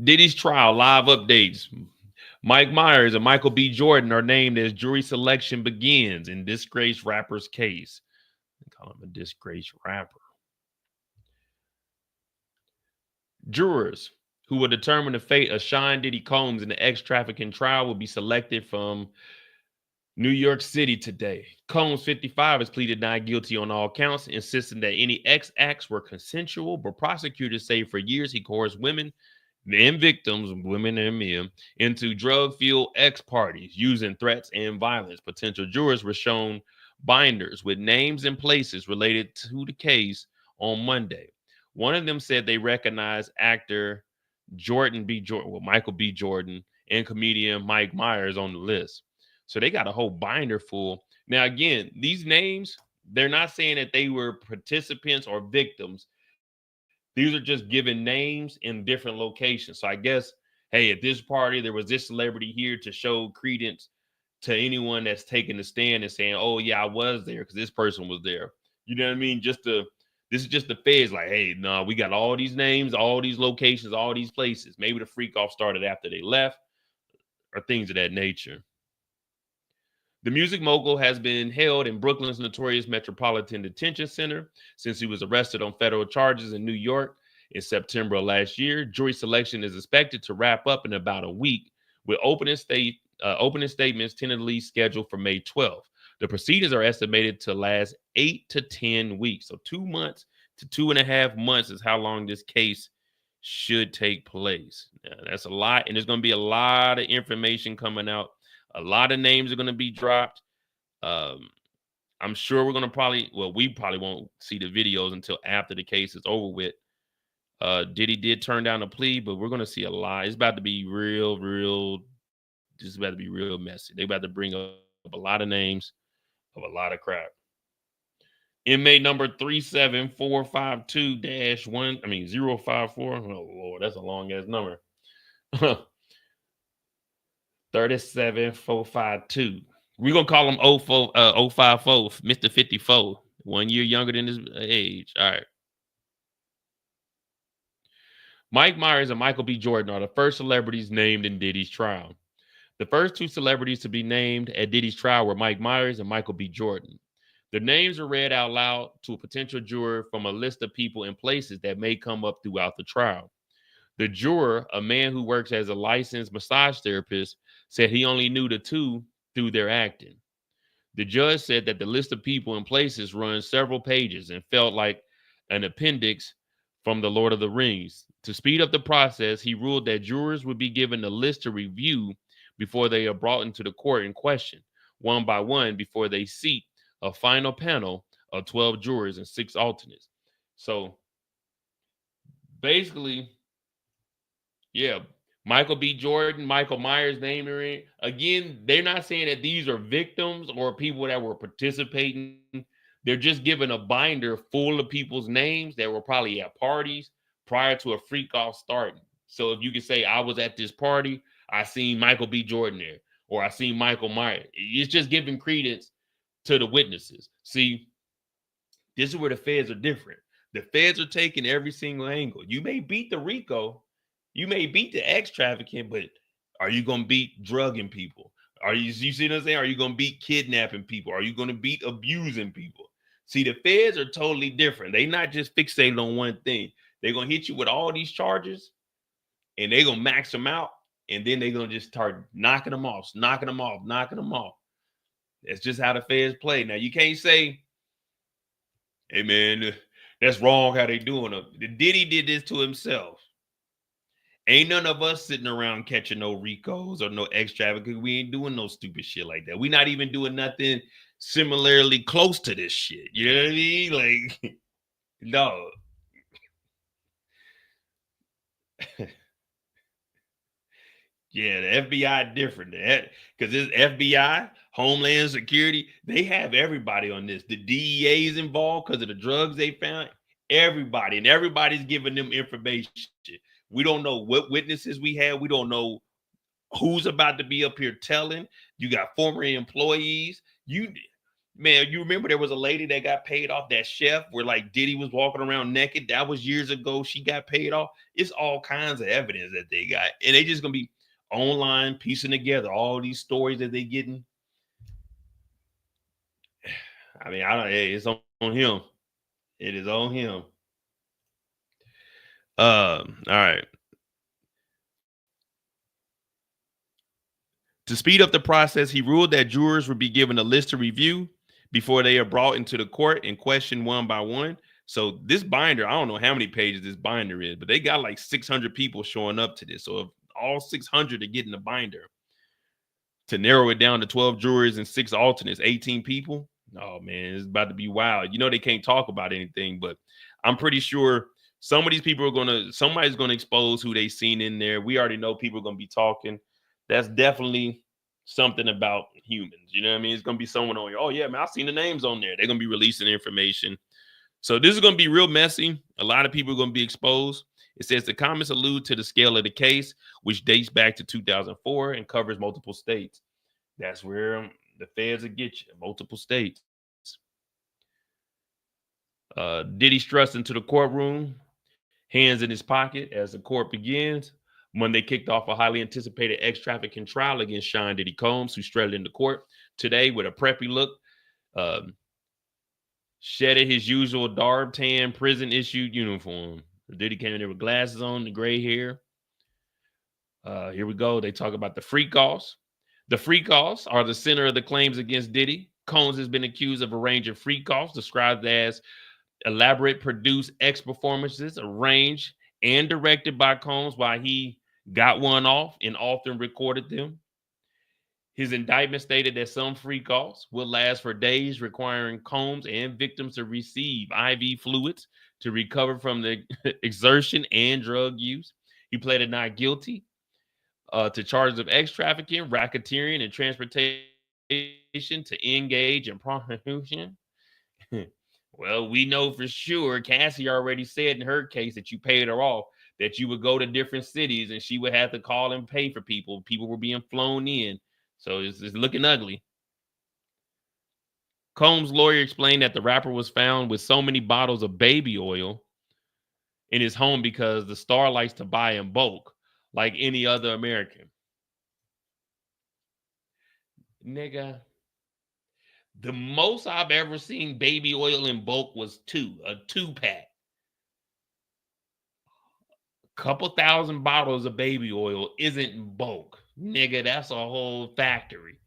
Diddy's trial live updates. Mike Myers and Michael B. Jordan are named as jury selection begins in disgraced rapper's case. They call him a disgraced rapper. Jurors who will determine the fate of Sean Diddy Combs in the ex-trafficking trial will be selected from New York City today. Combs, 55, has pleaded not guilty on all counts, insisting that any acts were consensual, but prosecutors say for years he coerced women and victims, women and men, into drug-fueled parties using threats and violence. Potential jurors were shown binders with names and places related to the case on Monday. One of them said they recognized actor Michael B. Jordan, and comedian Mike Myers on the list. So they got a whole binder full. Now, again, these names, they're not saying that they were participants or victims. These are just given names in different locations. So I guess, hey, at this party, there was this celebrity here to show credence to anyone that's taking the stand and saying, oh, yeah, I was there because this person was there. You know what I mean? This is just the feds like, hey, no, we got all these names, all these locations, all these places. Maybe the freak off started after they left or things of that nature. The music mogul has been held in Brooklyn's notorious Metropolitan Detention Center since he was arrested on federal charges in New York in September of last year. Jury selection is expected to wrap up in about a week, with opening statements tentatively scheduled for May 12th. The proceedings are estimated to last 8 to 10 weeks. So 2 months to 2.5 months is how long this case should take place. Now, that's a lot, and there's going to be a lot of information coming out. A lot of names are going to be dropped. I'm sure we're going to we probably won't see the videos until after the case is over with. Diddy did turn down a plea, but we're going to see a lot. It's about to be this is about to be real messy. They're about to bring up a lot of names of a lot of crap. Inmate number 37452-054. Oh, Lord, that's a long ass number. 37452. We're going to call him 054, Mr. 54. 1 year younger than his age. All right. Mike Myers and Michael B. Jordan are the first celebrities named in Diddy's trial. The first two celebrities to be named at Diddy's trial were Mike Myers and Michael B. Jordan. The names are read out loud to a potential juror from a list of people and places that may come up throughout the trial. The juror, a man who works as a licensed massage therapist, said he only knew the two through their acting. The judge said that the list of people and places runs several pages and felt like an appendix from The Lord of the Rings. To speed up the process, he ruled that jurors would be given a list to review before they are brought into the court in question, one by one, before they seat a final panel of 12 jurors and 6 alternates. So basically, yeah, Michael B. Jordan, Michael Myers' name are in. Again, they're not saying that these are victims or people that were participating. They're just giving a binder full of people's names that were probably at parties prior to a freak off starting. So if you can say, I was at this party, I seen Michael B. Jordan there, or I seen Michael Myers. It's just giving credence to the witnesses. See, this is where the feds are different. The feds are taking every single angle. You may beat the RICO, you may beat the ex-trafficking, but are you going to beat drugging people? You see what I'm saying? Are you going to beat kidnapping people? Are you going to beat abusing people? See, the feds are totally different. They not just fixated on one thing. They're going to hit you with all these charges, and they're going to max them out, and then they're going to just start knocking them off. That's just how the feds play. Now, you can't say, hey, man, that's wrong how they doing it. Diddy did this to himself. Ain't none of us sitting around catching no RICOs or no ex-trafficking. We ain't doing no stupid shit like that. We not even doing nothing similarly close to this shit. You know what I mean? Like, no. Yeah, the FBI different. Because this FBI, Homeland Security, they have everybody on this. The DEA is involved because of the drugs they found. Everybody. And everybody's giving them information. We don't know what witnesses we have. We don't know who's about to be up here telling. You got former employees. Man, you remember there was a lady that got paid off, that chef where like Diddy was walking around naked? That was years ago. She got paid off. It's all kinds of evidence that they got. And they just gonna be online piecing together all these stories that they getting. I mean, I don't it's on him. It is on him. All right. To speed up the process, he ruled that jurors would be given a list to review before they are brought into the court and questioned one by one. So this binder, I don't know how many pages this binder is, but they got like 600 people showing up to this. So if all 600 are getting the binder, to narrow it down to 12 jurors and 6 alternates, 18 people. Oh man, it's about to be wild. You know, they can't talk about anything, but I'm pretty sure some of these people are somebody's gonna expose who they seen in there. We already know people are gonna be talking. That's definitely something about humans. You know what I mean? It's gonna be someone on here. Oh yeah, man, I've seen the names on there. They're gonna be releasing information. So this is gonna be real messy. A lot of people are gonna be exposed. It says the comments allude to the scale of the case, which dates back to 2004 and covers multiple states. That's where the feds will get you, multiple states. Diddy struts into the courtroom, hands in his pocket as the court begins. Monday kicked off a highly anticipated ex-trafficking trial against Sean Diddy Combs, who strutted into court today with a preppy look, shedded his usual dark tan prison-issued uniform. Diddy came in there with glasses on, the gray hair. Here we go. They talk about the free costs. The free costs are the center of the claims against Diddy. Combs has been accused of a range of free costs described as elaborate produced X performances, arranged and directed by Combs while he got one off and often recorded them. His indictment stated that some free calls will last for days, requiring Combs and victims to receive IV fluids to recover from the exertion and drug use. He pleaded not guilty to charges of X trafficking, racketeering, and transportation to engage in prostitution. Well, we know for sure Cassie already said in her case that you paid her off, that you would go to different cities and she would have to call and pay for people. People were being flown in. So it's looking ugly. Combs' lawyer explained that the rapper was found with so many bottles of baby oil in his home because the star likes to buy in bulk, like any other American. Nigga, the most I've ever seen baby oil in bulk was a 2-pack. Couple thousand bottles of baby oil isn't in bulk. Nigga, that's a whole factory.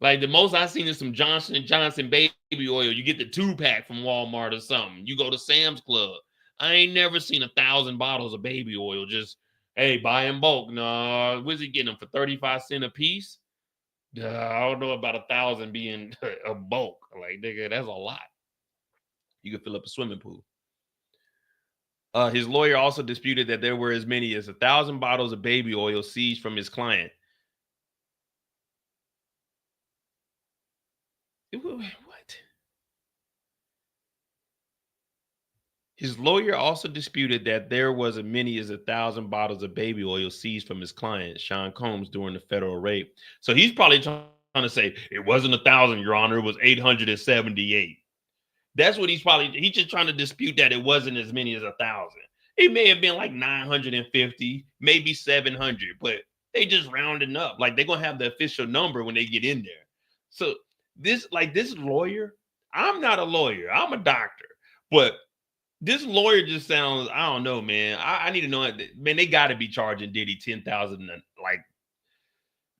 Like the most I've seen is some Johnson & Johnson baby oil. You get the 2-pack from Walmart or something. You go to Sam's Club. I ain't never seen 1,000 bottles of baby oil. Just, hey, buy in bulk. No, where's he getting them for 35 cents a piece? I don't know about 1,000 being a bulk. Like, nigga, that's a lot. You could fill up a swimming pool. His lawyer also disputed that there were as many as 1,000 bottles of baby oil seized from his client. What? His lawyer also disputed that there was as many as 1,000 bottles of baby oil seized from his client, Sean Combs, during the federal raid. So he's probably trying to say it wasn't 1,000, Your Honor. It was 878. That's what he's just trying to dispute that it wasn't as many as 1,000. It may have been like 950, maybe 700, but they just rounding up. Like they're gonna have the official number when they get in there. So this lawyer, I'm not a lawyer, I'm a doctor, but this lawyer just sounds, I don't know, man. I need to know, man. They got to be charging Diddy 10,000, like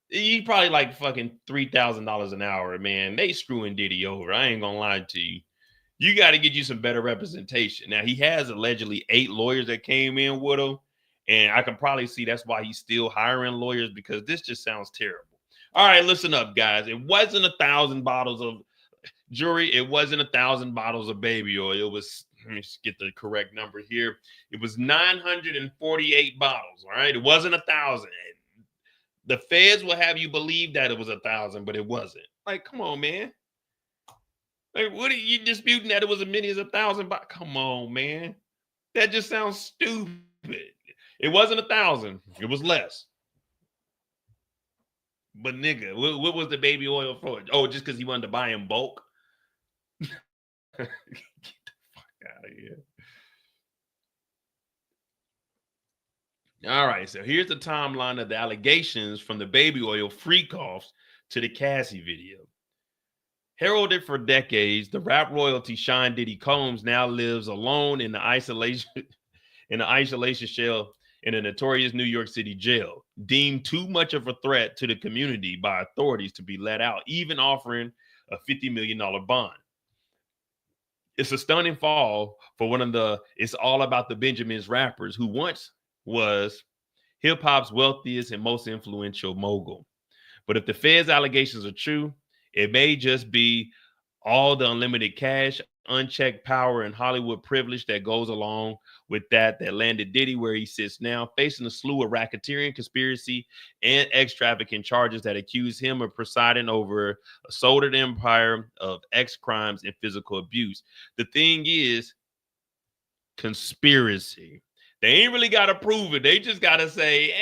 he probably like fucking $3,000 an hour, man. They screwing Diddy over. I ain't gonna lie to you. You got to get you some better representation. Now he has allegedly 8 lawyers that came in with him, and I can probably see that's why he's still hiring lawyers, because this just sounds terrible. All right, listen up, guys. It wasn't 1,000 bottles of jury. It wasn't 1,000 bottles of baby oil. It was, let me get the correct number here. It was 948 bottles. All right, it wasn't 1,000. The feds will have you believe that it was 1,000, but it wasn't. Like, come on, man. Like, what are you disputing that it was as many as 1,000? Come on, man. That just sounds stupid. It wasn't 1,000. It was less. But nigga, what was the baby oil for? Oh, just because he wanted to buy in bulk? Get the fuck out of here. All right, so here's the timeline of the allegations from the baby oil freak offs to the Cassie video. Heralded for decades, the rap royalty Sean Diddy Combs now lives alone in the isolation shell in a notorious New York City jail, deemed too much of a threat to the community by authorities to be let out, even offering a $50 million bond. It's a stunning fall for one of the It's All About the Benjamins rappers who once was hip hop's wealthiest and most influential mogul. But if the Fed's allegations are true, it may just be all the unlimited cash, unchecked power, and Hollywood privilege that goes along with that landed Diddy where he sits now, facing a slew of racketeering, conspiracy, and ex-trafficking charges that accuse him of presiding over a sordid empire of ex-crimes and physical abuse. The thing is, conspiracy. They ain't really got to prove it. They just got to say,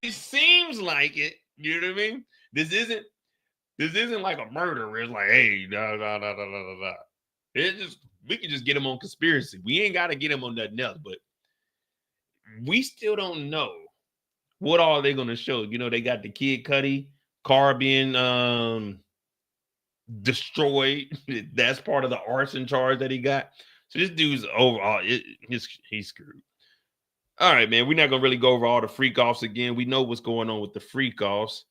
it seems like it. You know what I mean? This isn't like a murder where it's like, hey, da da da da da da. We can just get him on conspiracy. We ain't got to get him on nothing else. But we still don't know what all they're gonna show. You know, they got the Kid Cudi car being destroyed. That's part of the arson charge that he got. So this dude's overall, he's screwed. All right, man. We're not gonna really go over all the freak offs again. We know what's going on with the freak offs.